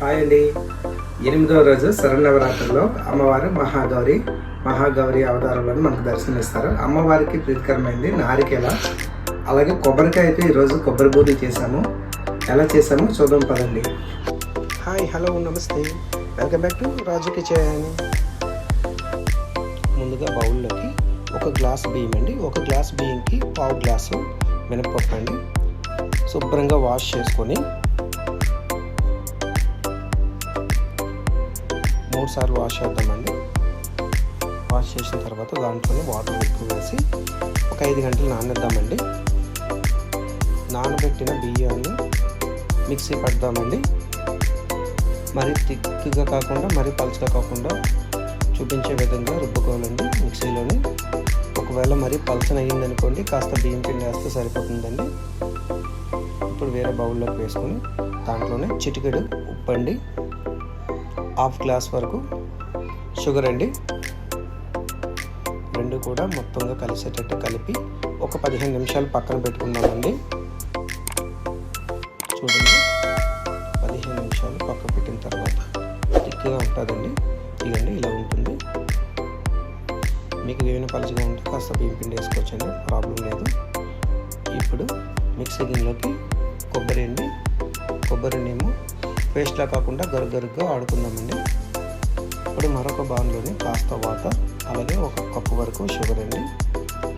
Hi అండి. 8వ రోజు శరన్నవరాత్రుల్లో అమ్మవారు మహాగౌరి అవతారంలో మనకు దర్శనమిస్తారు. అమ్మవారికి ప్రీతికరమైంది నారికేల, అలాగే కొబ్బరికాయతో ఈరోజు కొబ్బరి బూరెలు చేశాము. ఎలా చేసామో చూద్దాం పదండి. హాయ్, హలో, నమస్తే, welcome back to Raju kitchen. ముందుగా బౌల్లోకి ఒక గ్లాస్ బియ్యం అండి, ఒక గ్లాస్ బియ్యంకి పావు గ్లాసు మినపప్పు అండి. శుభ్రంగా వాష్ చేసుకొని 3 సార్లు వాష్ చేద్దామండి. వాష్ చేసిన తర్వాత దాంట్లోనే వాటర్ ఎక్కువ వేసి ఒక 5 గంటలు నానబెడదామండి. నానబెట్టిన బియ్యాన్ని మిక్సీ పడదామండి. మరీ థిక్గా కాకుండా మరీ పలుచగా కాకుండా చూపించే విధంగా రుబ్బుకోవాలండి మిక్సీలోని. ఒకవేళ మరీ పలుచన అయ్యిందనుకోండి, కాస్త బియ్యం పిండి వేస్తే సరిపోతుందండి. ఇప్పుడు వేరే బౌల్లోకి వేసుకొని దాంట్లోనే చిటికెడు ఉప్పు అండి, 1/2 గ్లాస్ వరకు షుగర్ అండి, రెండు కూడా మొత్తంగా కలిసేటట్టు కలిపి ఒక 15 నిమిషాలు పక్కన పెట్టుకుందామండి. చూడండి, 15 నిమిషాలు పక్కన పెట్టిన తర్వాత థిక్గా ఉంటుందండి. ఇదండి ఇలా ఉంటుంది. మీకు ఏమైనా పలుచగా ఉంటే కాస్త బియ్యం పిండి వేసుకోవచ్చండి, ప్రాబ్లం లేదు. ఇప్పుడు మిక్సీ గిన్నెలోకి కొబ్బరి అండి, కొబ్బరినేమో పేస్ట్లా కాకుండా గరుగరుగ్గా ఆడుకుందామండి. ఇప్పుడు మరొక బౌల్లోని కాస్త వాటర్, అలాగే 1 కప్పు వరకు షుగర్ అండి.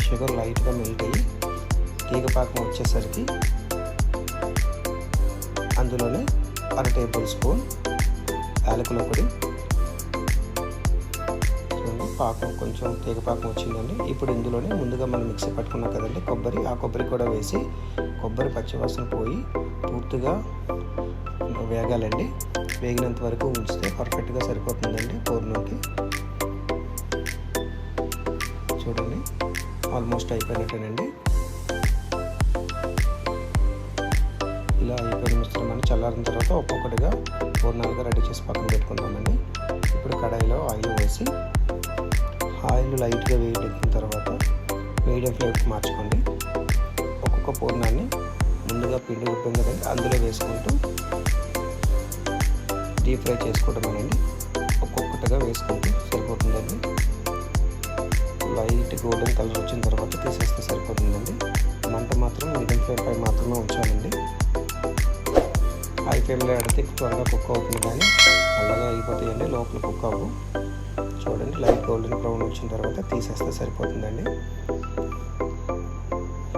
షుగర్ లైట్గా మెల్ట్ అయ్యి తీగపాకం వచ్చేసరికి అందులోనే 1/2 టేబుల్ స్పూన్ యాలకుల పొడి. పాకం కొంచెం తీగపాకం వచ్చిందండి. ఇప్పుడు ఇందులోనే ముందుగా మనం మిక్సీ పట్టుకున్నాం కదండి కొబ్బరి, ఆ కొబ్బరి కూడా వేసి కొబ్బరి పచ్చివాసన పోయి పూర్తిగా వేగాలండి. వేగినంత వరకు ఉంచితే పర్ఫెక్ట్గా సరిపోతుందండి పూర్ణంకి. చూడండి, ఆల్మోస్ట్ అయిపోయినట్టేనండి. ఇలా అయిపోయిన మిశ్రమాన్ని చల్లారిన తర్వాత ఒక్కొక్కటిగా పూర్ణాలుగా రెడీ చేసి పక్కన పెట్టుకుందామండి. ఇప్పుడు కడాయిలో ఆయిల్ వేసి ఆయిల్ లైట్గా వేడెక్కిన తర్వాత మీడియం ఫ్లేమ్కి మార్చుకోండి. ఒక్కొక్క పూర్ణాన్ని ముందుగా పిండి ఉప్పింది కదండి అందులో వేసుకుంటూ డీప్ ఫ్రై చేసుకోవడమేనండి. ఒక్కొక్కటిగా వేసుకుంటూ సరిపోతుందండి. లైట్ గోల్డెన్ కలర్ వచ్చిన తర్వాత తీసేస్తే సరిపోతుందండి. మంట మాత్రం మీడియం ఫ్లేమ్ పై మాత్రమే ఉంచాలండి. హై ఫ్లేమ్లో ఎడితే త్వరగా కుక్ అవుతుంది, కానీ అలాగే అయిపోతాయండి, లోపల కుక్ అవ్వు. చూడండి, లైట్ గోల్డెన్ బ్రౌన్ వచ్చిన తర్వాత తీసేస్తే సరిపోతుందండి.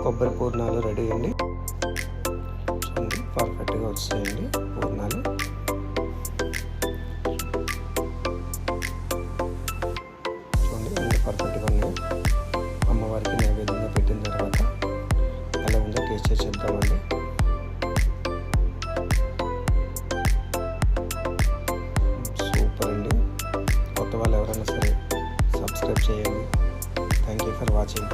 కొబ్బరి పూర్ణాలు రెడీ అండి. చూడండి, పర్ఫెక్ట్గా వచ్చాయండి పూర్ణాలు. చూడండి, అన్ని పర్ఫెక్ట్గా ఉన్నాయి. అమ్మవారికి నైవేద్యంగా పెట్టిన తర్వాత ఎలా ఉందో టేస్ట్ చేసి చెప్దామండి. సూపర్ అండి. కొత్త వాళ్ళు ఎవరైనా సరే సబ్స్క్రైబ్ చేయండి. Thank you for watching.